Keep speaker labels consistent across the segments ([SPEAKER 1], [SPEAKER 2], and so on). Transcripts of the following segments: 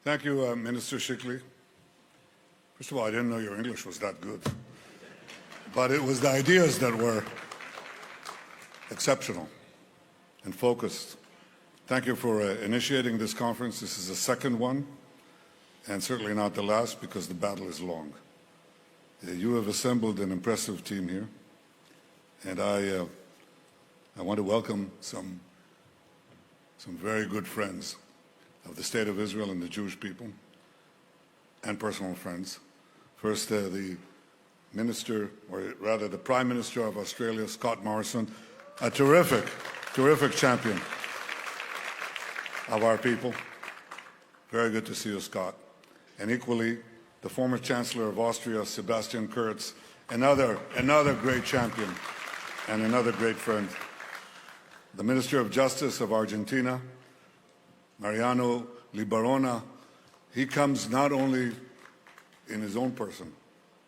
[SPEAKER 1] Thank you, Minister Shikli. First of all, I didn't know your English was that good. But it was the ideas that were exceptional and focused. Thank you for initiating this conference. This is the second one, and certainly not the last, because the battle is long. You have assembled an impressive team here, and I want to welcome some very good friends of the State of Israel and the Jewish people, and personal friends. First, the Minister, or rather the Prime Minister of Australia, Scott Morrison, a terrific champion of our people. Very good to see you, Scott. And equally, the former Chancellor of Austria, Sebastian Kurz, another great champion and another great friend. The Minister of Justice of Argentina, Mariano Libarona. He comes not only in his own person,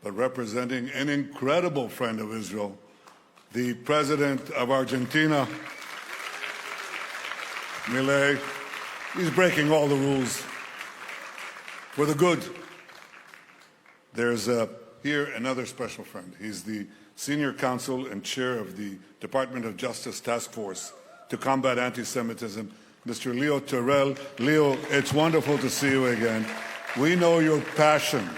[SPEAKER 1] but representing an incredible friend of Israel, the President of Argentina, Milei. He's breaking all the rules for the good. There's here another special friend. He's the Senior Counsel and Chair of the Department of Justice Task Force to combat anti-Semitism, Mr. Leo Terrell. Leo, it's wonderful to see you again. We know your passion.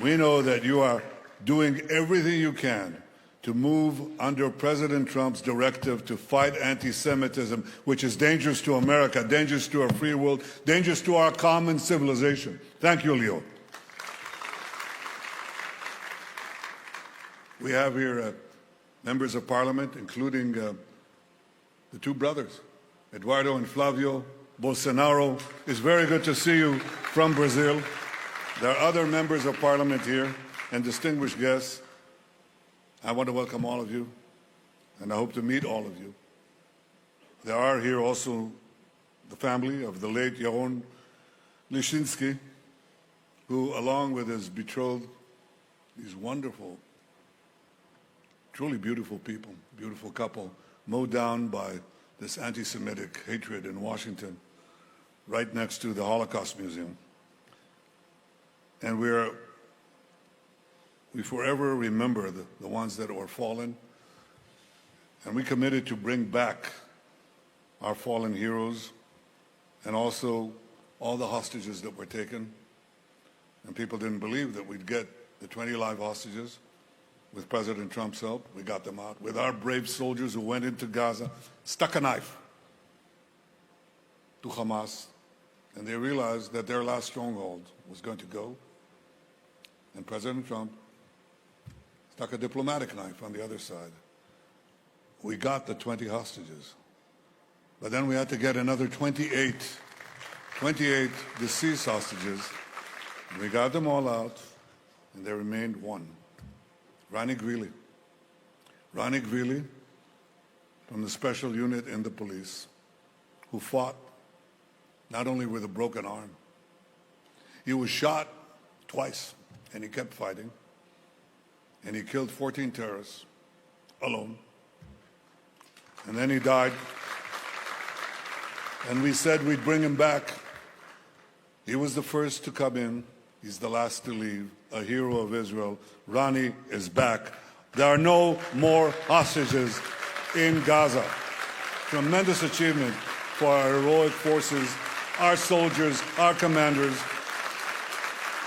[SPEAKER 1] We know that you are doing everything you can to move under President Trump's directive to fight anti-Semitism, which is dangerous to America, dangerous to our free world, dangerous to our common civilization. Thank you, Leo. We have here members of Parliament, including the two brothers, Eduardo and Flavio Bolsonaro. It's very good to see you from Brazil. There are other members of Parliament here and distinguished guests. I want to welcome all of you, and I hope to meet all of you. There are here also the family of the late Yaron Lishinsky, who, along with his betrothed, these wonderful, truly beautiful people, beautiful couple, mowed down by this anti-Semitic hatred in Washington, right next to the Holocaust Museum. And we forever remember the ones that were fallen, and we committed to bring back our fallen heroes and also all the hostages that were taken. And people didn't believe that we'd get the 20 live hostages. With President Trump's help, we got them out. With our brave soldiers who went into Gaza, stuck a knife to Hamas, and they realized that their last stronghold was going to go. And President Trump stuck a diplomatic knife on the other side. We got the 20 hostages. But then we had to get another 28 deceased hostages. And we got them all out, and there remained one. Ronnie Greeley. Ronnie Greeley, from the special unit in the police, who fought not only with a broken arm. He was shot twice, and he kept fighting. And he killed 14 terrorists alone. And then he died. And we said we'd bring him back. He was the first to come in. He's the last to leave, a hero of Israel. Ronnie is back. There are no more hostages in Gaza. Tremendous achievement for our heroic forces, our soldiers, our commanders.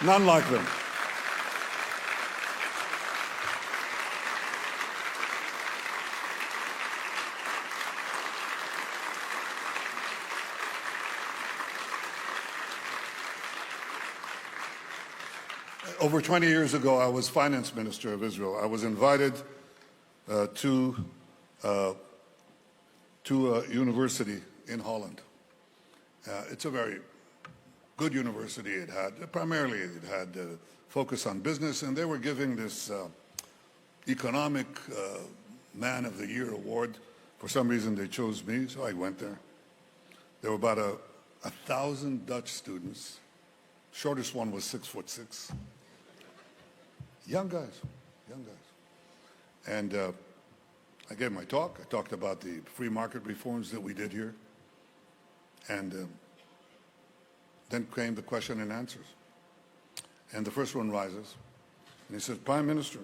[SPEAKER 1] None like them. Over 20 years ago, I was finance minister of Israel. I was invited to a university in Holland. It's a very good university. It had focus on business, and they were giving this economic man of the year award. For some reason, they chose me, so I went there. There were about 1,000 Dutch students. Shortest one was 6'6". Young guys. And I gave my talk. I talked about the free market reforms that we did here. And Then came the question and answers. And the first one rises, and he says, Prime Minister,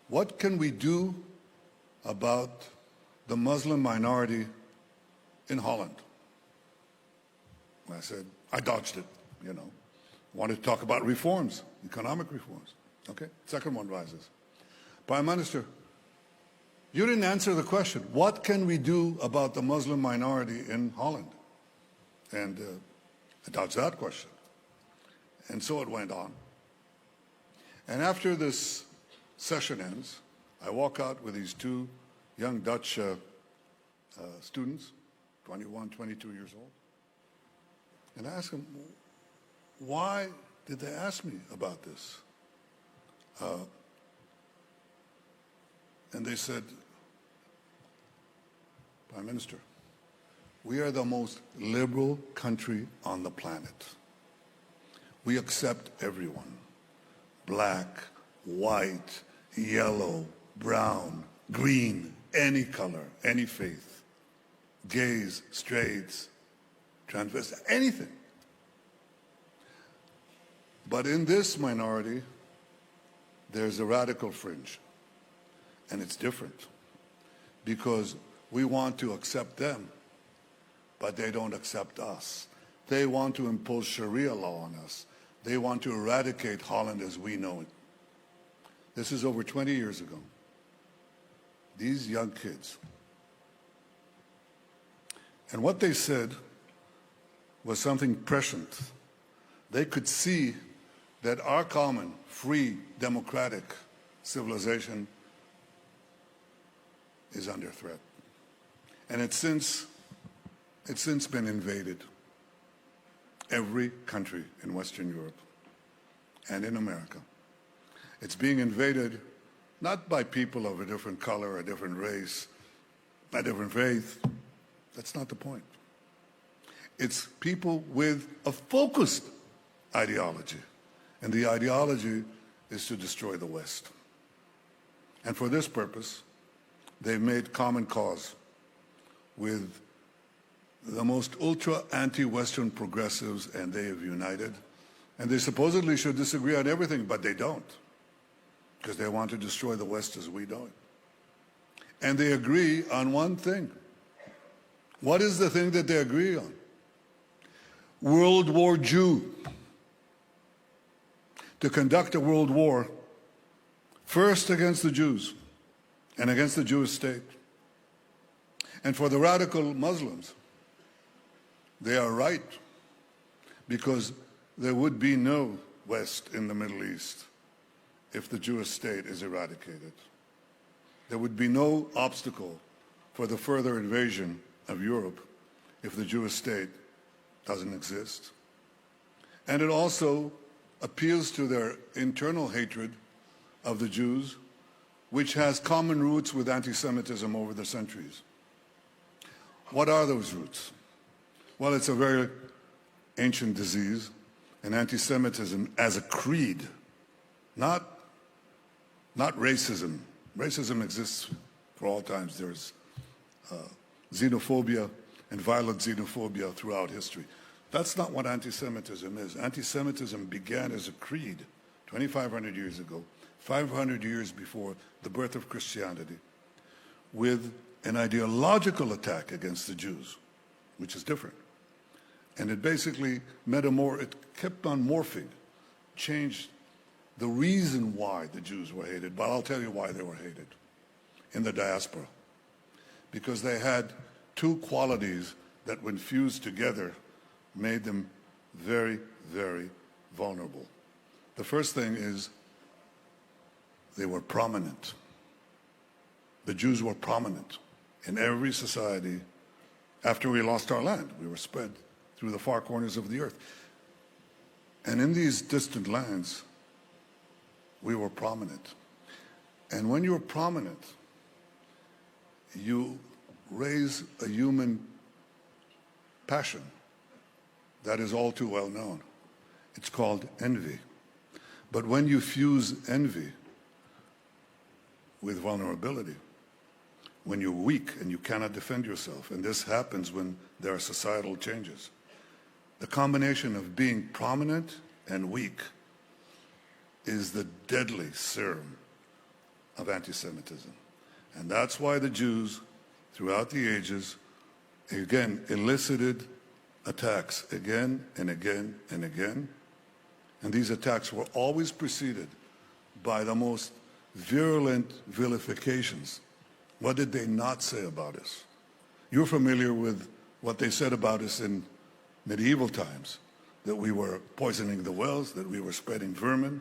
[SPEAKER 1] what can we do about the Muslim minority in Holland? I said, I dodged it, Wanted to talk about reforms, economic reforms. Okay, second one rises. Prime Minister, you didn't answer the question. What can we do about the Muslim minority in Holland? And I dodged that question. And so it went on. And after this session ends, I walk out with these two young Dutch students, 21, 22 years old. And I ask them, why did they ask me about this? And they said, Prime Minister, we are the most liberal country on the planet. We accept everyone, black, white, yellow, brown, green, any color, any faith, gays, straights, transvestites, anything. But in this minority, there's a radical fringe, and it's different because we want to accept them, but they don't accept us. They want to impose Sharia law on us. They want to eradicate Holland as we know it. This is over 20 years ago. These young kids. And what they said was something prescient. They could see that our common, free, democratic civilization is under threat. And it's since been invaded. Every country in Western Europe and in America. It's being invaded not by people of a different color, a different race, a different faith. That's not the point. It's people with a focused ideology. And the ideology is to destroy the West. And for this purpose, they've made common cause with the most ultra anti-Western progressives, and they have united. And they supposedly should disagree on everything, but they don't, because they want to destroy the West as we know it. And they agree on one thing. What is the thing that they agree on? World War Jew. To conduct a world war, first against the Jews and against the Jewish state. And for the radical Muslims, they are right, because there would be no West in the Middle East if the Jewish state is eradicated. There would be no obstacle for the further invasion of Europe if the Jewish state doesn't exist. And it also appeals to their internal hatred of the Jews, which has common roots with anti-Semitism over the centuries. What are those roots? Well, it's a very ancient disease, and anti-Semitism as a creed, not racism. Racism exists for all times. There's xenophobia and violent xenophobia throughout history. That's not what anti-Semitism is. Anti-Semitism began as a creed 2,500 years ago, 500 years before the birth of Christianity, with an ideological attack against the Jews, which is different. And it basically it kept on morphing, changed the reason why the Jews were hated. But I'll tell you why they were hated in the diaspora. Because they had two qualities that, when fused together, made them very, very vulnerable. The first thing is they were prominent. The Jews were prominent in every society. After we lost our land, we were spread through the far corners of the earth. And in these distant lands, we were prominent. And when you're prominent, you raise a human passion that is all too well known. It's called envy. But when you fuse envy with vulnerability, when you're weak and you cannot defend yourself, and this happens when there are societal changes, The combination of being prominent and weak is the deadly serum of anti-Semitism. And that's why the Jews, throughout the ages, again, elicited attacks again and again and again. And these attacks were always preceded by the most virulent vilifications. What did they not say about us? You're familiar with what they said about us in medieval times, that we were poisoning the wells, that we were spreading vermin,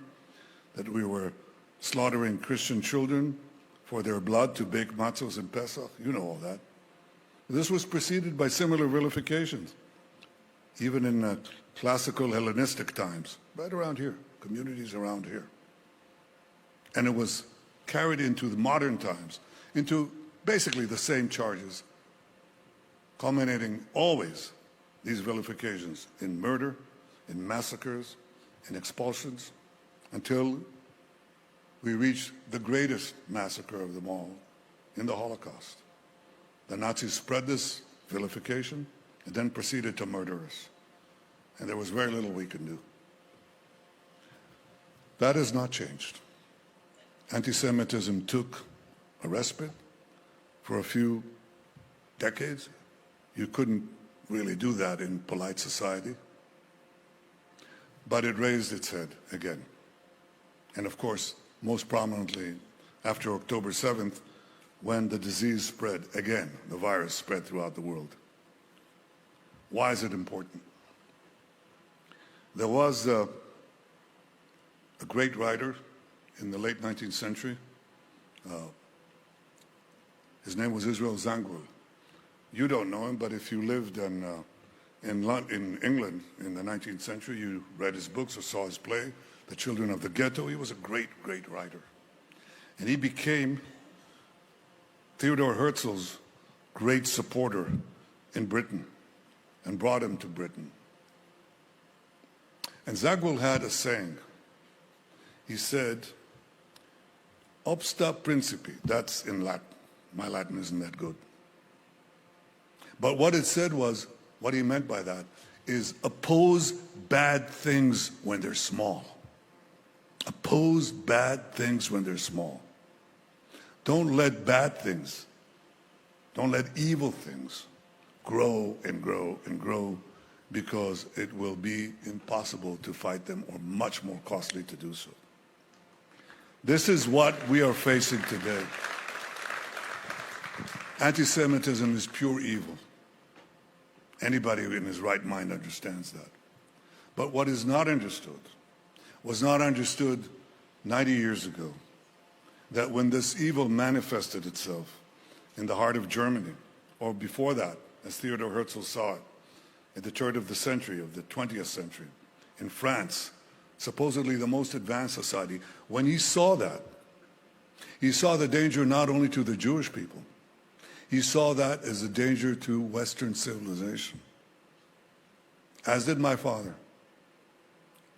[SPEAKER 1] that we were slaughtering Christian children for their blood to bake matzos in Pesach. You know all that. This was preceded by similar vilifications, even in classical Hellenistic times, right around here, communities around here. And it was carried into the modern times, into basically the same charges, culminating always these vilifications in murder, in massacres, in expulsions, until we reached the greatest massacre of them all in the Holocaust. The Nazis spread this vilification and then proceeded to murder us. And there was very little we could do. That has not changed. Anti-Semitism took a respite for a few decades. You couldn't really do that in polite society. But it raised its head again. And of course, most prominently after October 7th, when the disease spread again, the virus spread throughout the world. Why is it important? There was a great writer in the late 19th century. His name was Israel Zangwill. You don't know him, but if you lived in England in the 19th century, you read his books or saw his play, The Children of the Ghetto. He was a great, great writer. And he became Theodore Herzl's great supporter in Britain and brought him to Britain. And Zangwill had a saying. He said, obsta principi, that's in Latin. My Latin isn't that good. But what it said was, what he meant by that is oppose bad things when they're small. Oppose bad things when they're small. Don't let bad things, don't let evil things grow and grow and grow, because it will be impossible to fight them or much more costly to do so. This is what we are facing today. Anti-Semitism is pure evil. Anybody in his right mind understands that. But what is not understood was not understood 90 years ago, that when this evil manifested itself in the heart of Germany, or before that, as Theodore Herzl saw it, at the turn of the century, of the 20th century, in France, supposedly the most advanced society, when he saw that, he saw the danger not only to the Jewish people, he saw that as a danger to Western civilization. As did my father,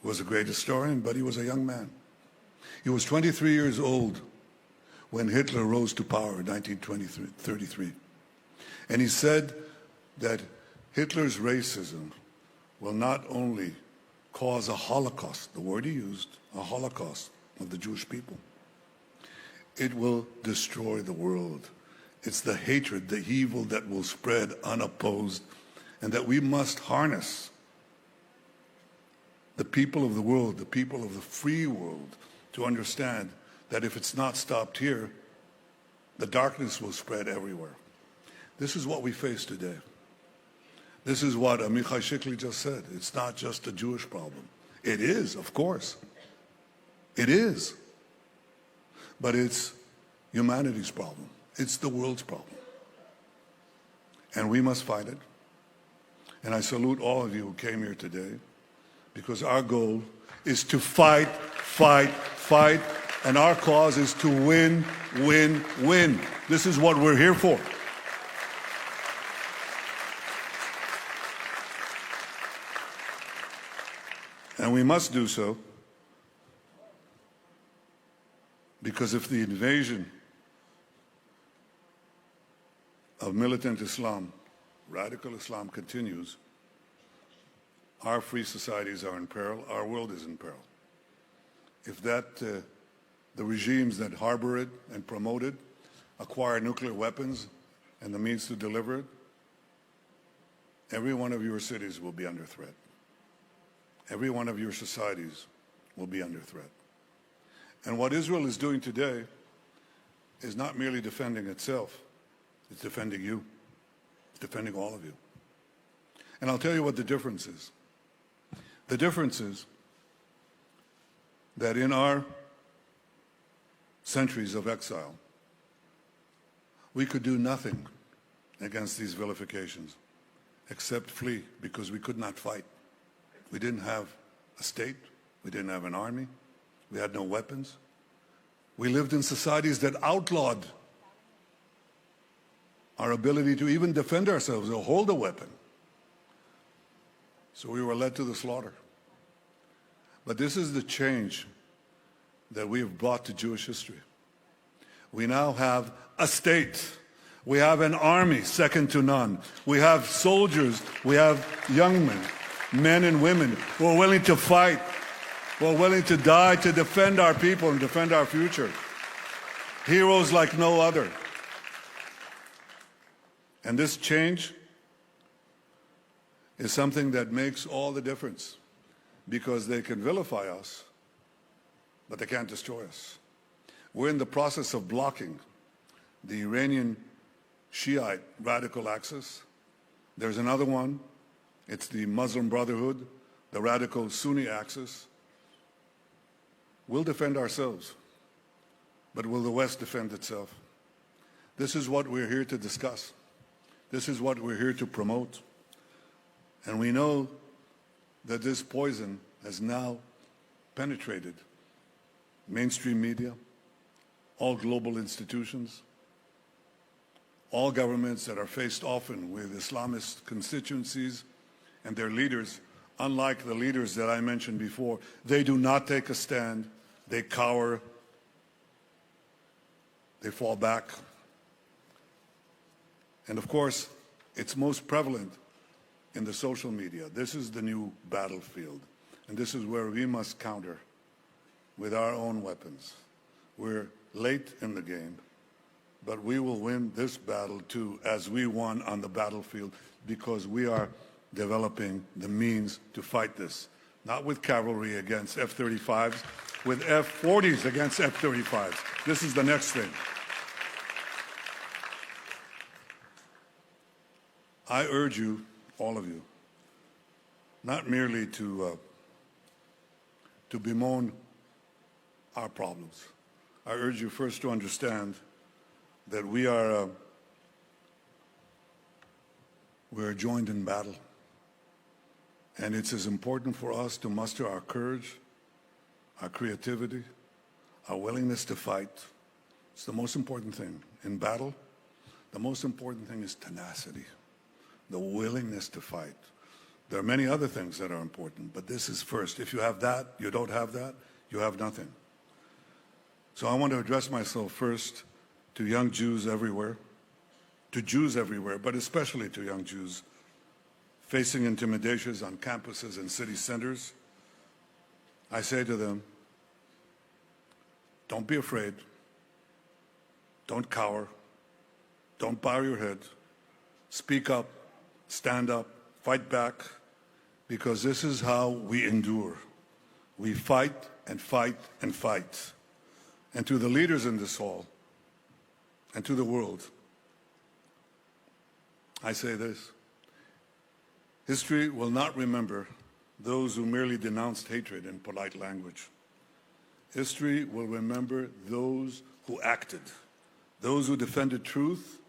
[SPEAKER 1] who was a great historian, but he was a young man. He was 23 years old when Hitler rose to power in 1933. And he said that Hitler's racism will not only cause a Holocaust, the word he used, a Holocaust of the Jewish people, it will destroy the world. It's the hatred, the evil that will spread unopposed, and that we must harness. The people of the world, the people of the free world, to understand that if it's not stopped here, the darkness will spread everywhere. This is what we face today. This is what Amichai Shikli just said. It's not just a Jewish problem. It is, of course. It is. But it's humanity's problem. It's the world's problem. And we must fight it. And I salute all of you who came here today, because our goal is to fight, fight, fight, and our cause is to win, win, win. This is what we're here for. And we must do so because if the invasion of militant Islam, radical Islam, continues, our free societies are in peril, our world is in peril. If the regimes that harbor it and promote it acquire nuclear weapons and the means to deliver it, every one of your cities will be under threat. Every one of your societies will be under threat. And what Israel is doing today is not merely defending itself, it's defending you. It's defending all of you. And I'll tell you what the difference is. The difference is that in our centuries of exile, we could do nothing against these vilifications except flee, because we could not fight. We didn't have a state. We didn't have an army. We had no weapons. We lived in societies that outlawed our ability to even defend ourselves or hold a weapon. So we were led to the slaughter. But this is the change that we have brought to Jewish history. We now have a state. We have an army second to none. We have soldiers. We have young men and women who are willing to fight, who are willing to die to defend our people and defend our future. Heroes like no other. And this change is something that makes all the difference, because they can vilify us, but they can't destroy us. We're in the process of blocking the Iranian Shiite radical axis. There's another one. It's the Muslim Brotherhood, the radical Sunni axis. We'll defend ourselves, but will the West defend itself? This is what we're here to discuss. This is what we're here to promote. And we know that this poison has now penetrated mainstream media, all global institutions, all governments that are faced often with Islamist constituencies and their leaders. Unlike the leaders that I mentioned before, they do not take a stand. They cower. They fall back. And of course, it's most prevalent in the social media. This is the new battlefield. And this is where we must counter with our own weapons. We're late in the game, but we will win this battle too, as we won on the battlefield, because we are developing the means to fight this. Not with cavalry against F-35s, with F-40s against F-35s. This is the next thing. I urge you, all of you, not merely to bemoan our problems. I urge you first to understand that we are joined in battle. And it's as important for us to muster our courage, our creativity, our willingness to fight. It's the most important thing. In battle, the most important thing is tenacity, the willingness to fight. There are many other things that are important, but this is first. If you have that, you don't have that, you have nothing. So I want to address myself first to young Jews everywhere, but especially to young Jews facing intimidations on campuses and city centers. I say to them, don't be afraid, don't cower, don't bow your head, speak up, stand up, fight back, because this is how we endure. We fight and fight and fight. And to the leaders in this hall and to the world, I say this: history will not remember those who merely denounced hatred in polite language. History will remember those who acted, those who defended truth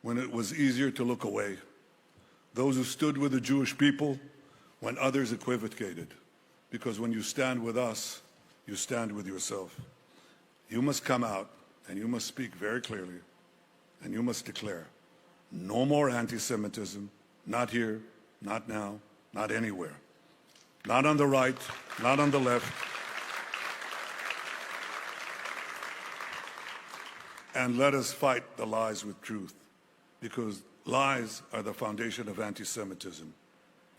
[SPEAKER 1] when it was easier to look away, those who stood with the Jewish people when others equivocated. Because when you stand with us, you stand with yourself. You must come out and you must speak very clearly, and you must declare, no more anti-Semitism, not here, not now, not anywhere. Not on the right, not on the left. And let us fight the lies with truth, because lies are the foundation of anti-Semitism.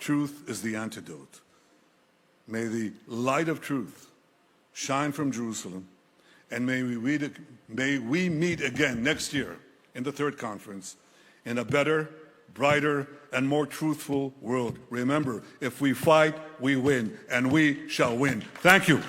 [SPEAKER 1] truth is the antidote. May the light of truth shine from Jerusalem, and may we meet again next year in the third conference in a better, brighter, and more truthful world. Remember, if we fight, we win, and we shall win. Thank you.